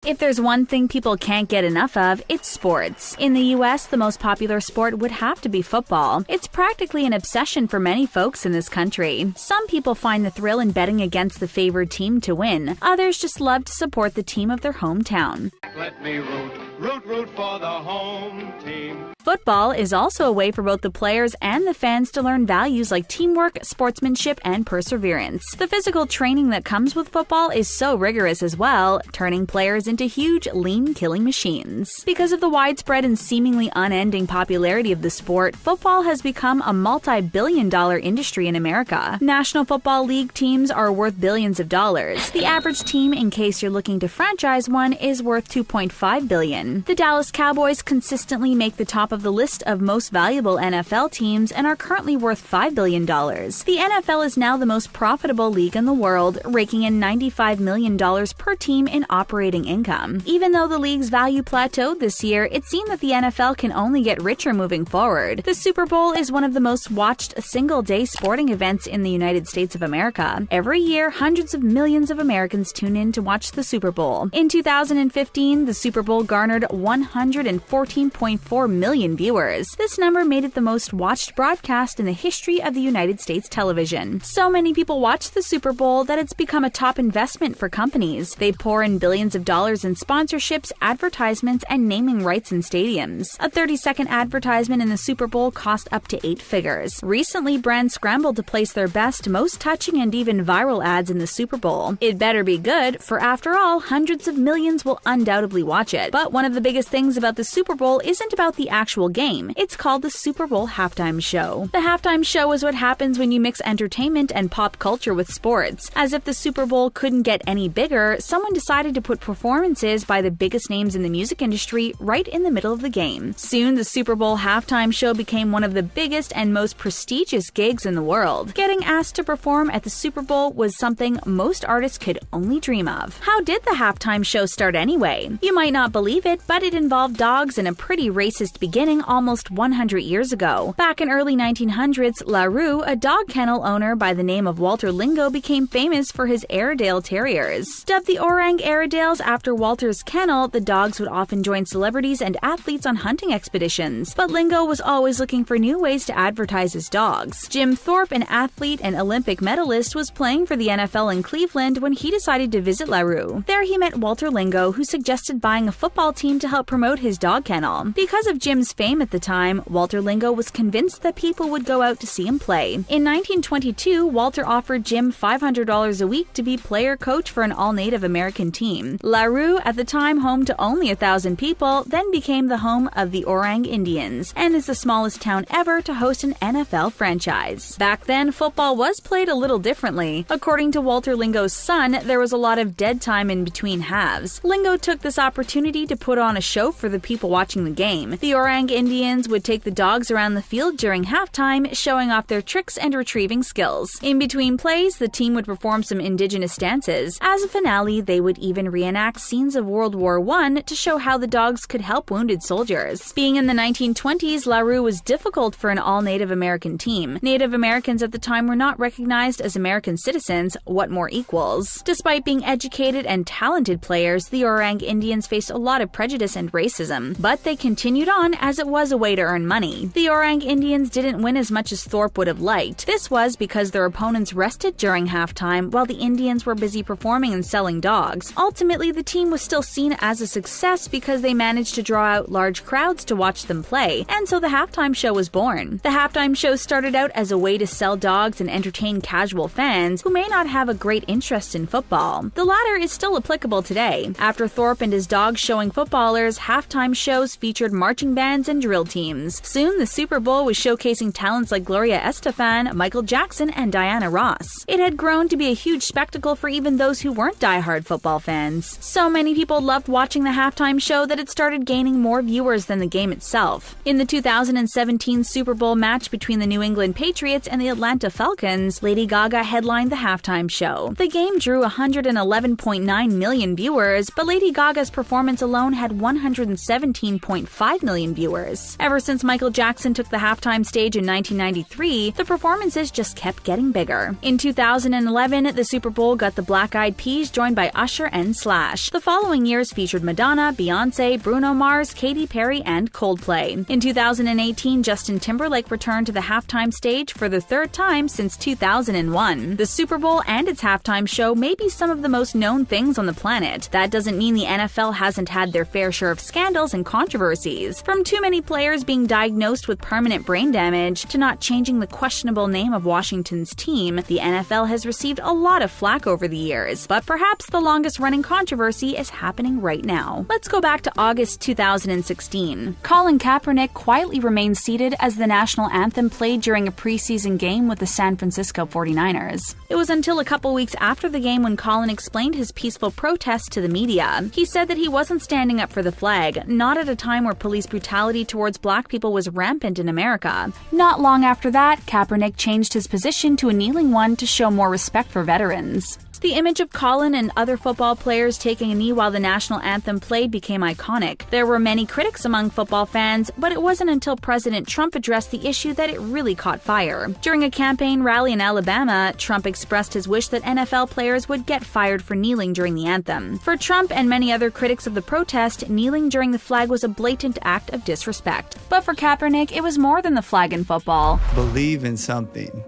If there's one thing people can't get enough of, it's sports. In the US, the most popular sport would have to be football. It's practically an obsession for many folks in this country. Some people find the thrill in betting against the favored team to win. Others just love to support the team of their hometown. Let me root for the home team. Football is also a way for both the players and the fans to learn values like teamwork, sportsmanship, and perseverance. The physical training that comes with football is so rigorous as well, turning players into huge, lean killing machines. Because of the widespread and seemingly unending popularity of the sport, football has become a multi-billion-dollar industry in America. National Football League teams are worth billions of dollars. The average team, in case you're looking to franchise one, is worth $2.5 billion. The Dallas Cowboys consistently make the top of the list of most valuable NFL teams and are currently worth $5 billion. The NFL is now the most profitable league in the world, raking in $95 million per team in operating income. Even though the league's value plateaued this year, it seemed that the NFL can only get richer moving forward. The Super Bowl is one of the most watched single-day sporting events in the United States of America. Every year, hundreds of millions of Americans tune in to watch the Super Bowl. In 2015, the Super Bowl garnered 114.4 million viewers. This number made it the most watched broadcast in the history of the United States television. So many people watch the Super Bowl that it's become a top investment for companies. They pour in billions of dollars in sponsorships, advertisements, and naming rights in stadiums. A 30-second advertisement in the Super Bowl cost up to 8 figures. Recently, brands scrambled to place their best, most touching, and even viral ads in the Super Bowl. It better be good, for after all, hundreds of millions will undoubtedly watch it. But one of the biggest things about the Super Bowl isn't about the actual game. It's called the Super Bowl halftime show. The halftime show is what happens when you mix entertainment and pop culture with sports. As if the Super Bowl couldn't get any bigger, someone decided to put performances by the biggest names in the music industry right in the middle of the game. Soon, the Super Bowl halftime show became one of the biggest and most prestigious gigs in the world. Getting asked to perform at the Super Bowl was something most artists could only dream of. How did the halftime show start anyway? You might not believe it, but it involved dogs in a pretty racist beginning almost 100 years ago. Back in early 1900s, LaRue, a dog kennel owner by the name of Walter Lingo, became famous for his Airedale Terriers. Dubbed the Orang Airedales after Walter's kennel, the dogs would often join celebrities and athletes on hunting expeditions. But Lingo was always looking for new ways to advertise his dogs. Jim Thorpe, an athlete and Olympic medalist, was playing for the NFL in Cleveland when he decided to visit LaRue. There he met Walter Lingo, who suggested buying a football team to help promote his dog kennel. Because of Jim's fame at the time, Walter Lingo was convinced that people would go out to see him play. In 1922, Walter offered Jim $500 a week to be player-coach for an all-Native American team. LaRue, at the time home to only 1,000 people, then became the home of the Orang Indians, and is the smallest town ever to host an NFL franchise. Back then, football was played a little differently. According to Walter Lingo's son, there was a lot of dead time in between halves. Lingo took this opportunity to put on a show for the people watching the game. The Orang Indians would take the dogs around the field during halftime, showing off their tricks and retrieving skills. In between plays, the team would perform some indigenous dances. As a finale, they would even reenact scenes of World War I to show how the dogs could help wounded soldiers. Being in the 1920s, LaRue was difficult for an all-Native American team. Native Americans at the time were not recognized as American citizens, what more equals? Despite being educated and talented players, the Orang Indians faced a lot of prejudice and racism, but they continued on as it was a way to earn money. The Orang Indians didn't win as much as Thorpe would have liked. This was because their opponents rested during halftime while the Indians were busy performing and selling dogs. Ultimately, the team was still seen as a success because they managed to draw out large crowds to watch them play, and so the halftime show was born. The halftime show started out as a way to sell dogs and entertain casual fans who may not have a great interest in football. The latter is still applicable today. After Thorpe and his dogs showing footballers, halftime shows featured marching bands and drill teams. Soon, the Super Bowl was showcasing talents like Gloria Estefan, Michael Jackson, and Diana Ross. It had grown to be a huge spectacle for even those who weren't diehard football fans. So many people loved watching the halftime show that it started gaining more viewers than the game itself. In the 2017 Super Bowl match between the New England Patriots and the Atlanta Falcons, Lady Gaga headlined the halftime show. The game drew 111.9 million viewers, but Lady Gaga's performance alone had 117.5 million viewers. viewers. Ever since Michael Jackson took the halftime stage in 1993, the performances just kept getting bigger. In 2011, the Super Bowl got the Black Eyed Peas joined by Usher and Slash. The following years featured Madonna, Beyonce, Bruno Mars, Katy Perry, and Coldplay. In 2018, Justin Timberlake returned to the halftime stage for the third time since 2001. The Super Bowl and its halftime show may be some of the most known things on the planet. That doesn't mean the NFL hasn't had their fair share of scandals and controversies. From too many players being diagnosed with permanent brain damage to not changing the questionable name of Washington's team, the NFL has received a lot of flack over the years. But perhaps the longest-running controversy is happening right now. Let's go back to August 2016. Colin Kaepernick quietly remained seated as the national anthem played during a preseason game with the San Francisco 49ers. It was until a couple weeks after the game when Colin explained his peaceful protest to the media. He said that he wasn't standing up for the flag, not at a time where police brutality towards black people was rampant in America. Not long after that, Kaepernick changed his position to a kneeling one to show more respect for veterans. The image of Colin and other football players taking a knee while the national anthem played became iconic. There were many critics among football fans, but it wasn't until President Trump addressed the issue that it really caught fire. During a campaign rally in Alabama, Trump expressed his wish that NFL players would get fired for kneeling during the anthem. For Trump and many other critics of the protest, kneeling during the flag was a blatant act of disrespect. But for Kaepernick, it was more than the flag in football. Believe in something,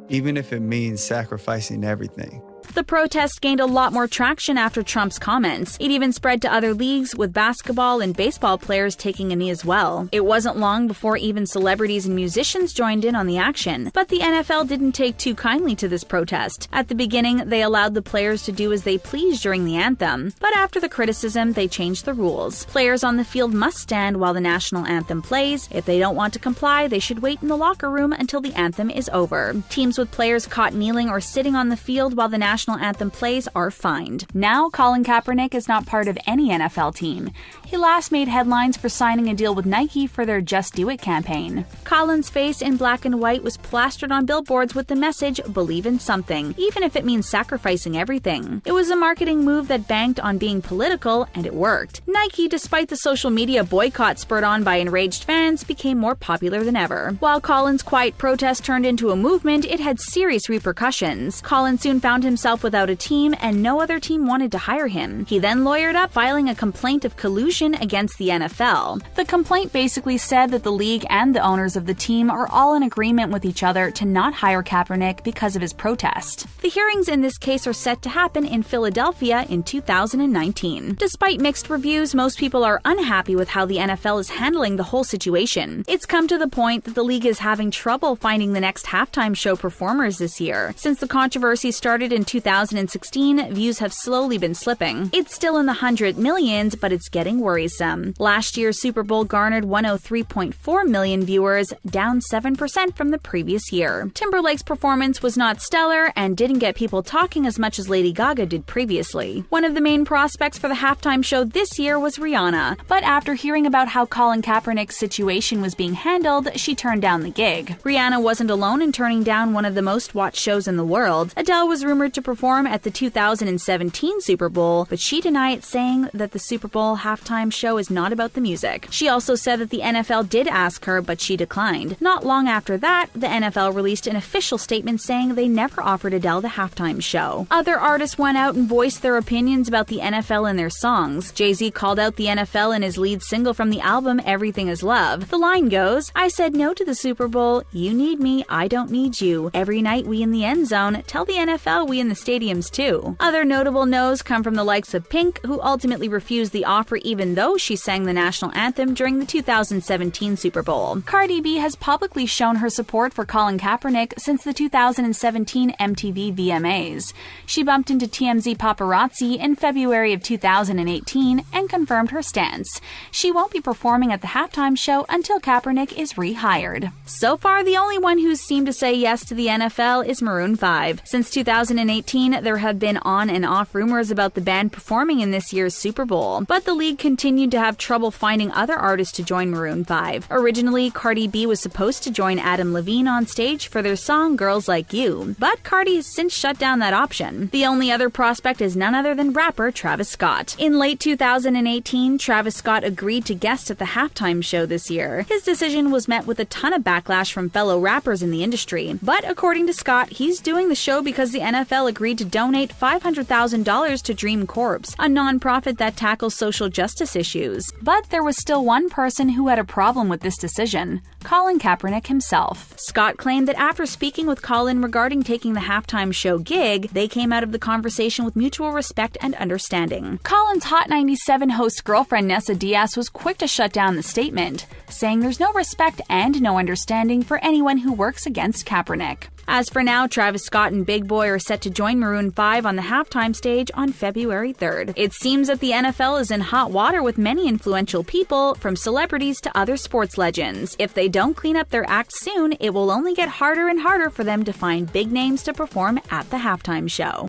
even if it means sacrificing everything. The protest gained a lot more traction after Trump's comments. It even spread to other leagues, with basketball and baseball players taking a knee as well. It wasn't long before even celebrities and musicians joined in on the action. But the NFL didn't take too kindly to this protest. At the beginning, they allowed the players to do as they pleased during the anthem. But after the criticism, they changed the rules. Players on the field must stand while the national anthem plays. If they don't want to comply, they should wait in the locker room until the anthem is over. Teams with players caught kneeling or sitting on the field while the national anthem plays are fined. Now, Colin Kaepernick is not part of any NFL team. He last made headlines for signing a deal with Nike for their Just Do It campaign. Colin's face in black and white was plastered on billboards with the message, "Believe in something," even if it means sacrificing everything. It was a marketing move that banked on being political, and it worked. Nike, despite the social media boycott spurred on by enraged fans, became more popular than ever. While Colin's quiet protest turned into a movement, it had serious repercussions. Colin soon found himself without a team, and no other team wanted to hire him. He then lawyered up, filing a complaint of collusion against the NFL. The complaint basically said that the league and the owners of the team are all in agreement with each other to not hire Kaepernick because of his protest. The hearings in this case are set to happen in Philadelphia in 2019. Despite mixed reviews, most people are unhappy with how the NFL is handling the whole situation. It's come to the point that the league is having trouble finding the next halftime show performers this year. Since the controversy started in 2016, views have slowly been slipping. It's still in the 100 millions, but it's getting worrisome. Last year's Super Bowl garnered 103.4 million viewers, down 7% from the previous year. Timberlake's performance was not stellar and didn't get people talking as much as Lady Gaga did previously. One of the main prospects for the halftime show this year was Rihanna, but after hearing about how Colin Kaepernick's situation was being handled, she turned down the gig. Rihanna wasn't alone in turning down one of the most watched shows in the world. Adele was rumored to perform at the 2017 Super Bowl, but she denied, saying that the Super Bowl halftime show is not about the music. She also said that the NFL did ask her, but she declined. Not long after that, the NFL released an official statement saying they never offered Adele the halftime show. Other artists went out and voiced their opinions about the NFL in their songs. Jay-Z called out the NFL in his lead single from the album Everything Is Love. The line goes, "I said no to the Super Bowl. You need me, I don't need you. Every night we in the end zone. Tell the NFL we in the stadiums too." Other notable no's come from the likes of Pink, who ultimately refused the offer even though she sang the national anthem during the 2017 Super Bowl. Cardi B has publicly shown her support for Colin Kaepernick since the 2017 MTV VMAs. She bumped into TMZ paparazzi in February of 2018 and confirmed her stance. She won't be performing at the halftime show until Kaepernick is rehired. So far, the only one who's seemed to say yes to the NFL is Maroon 5. Since 2008, 2018, there have been on and off rumors about the band performing in this year's Super Bowl, but the league continued to have trouble finding other artists to join Maroon 5. Originally, Cardi B was supposed to join Adam Levine on stage for their song Girls Like You, but Cardi has since shut down that option. The only other prospect is none other than rapper Travis Scott. In late 2018, Travis Scott agreed to guest at the halftime show this year. His decision was met with a ton of backlash from fellow rappers in the industry, but according to Scott, he's doing the show because the NFL agreed to donate $500,000 to Dream Corps, a nonprofit that tackles social justice issues. But there was still one person who had a problem with this decision: Colin Kaepernick himself. Scott claimed that after speaking with Colin regarding taking the halftime show gig, they came out of the conversation with mutual respect and understanding. Colin's Hot 97 host girlfriend Nessa Diaz was quick to shut down the statement, saying there's no respect and no understanding for anyone who works against Kaepernick. As for now, Travis Scott and Big Boi are set to join Maroon 5 on the halftime stage on February 3rd. It seems that the NFL is in hot water with many influential people, from celebrities to other sports legends. If they don't clean up their act soon, it will only get harder and harder for them to find big names to perform at the halftime show.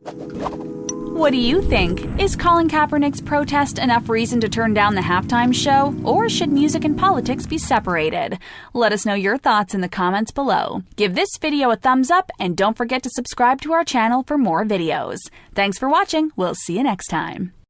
What do you think? Is Colin Kaepernick's protest enough reason to turn down the halftime show, or should music and politics be separated? Let us know your thoughts in the comments below. Give this video a thumbs up and don't forget to subscribe to our channel for more videos. Thanks for watching. We'll see you next time.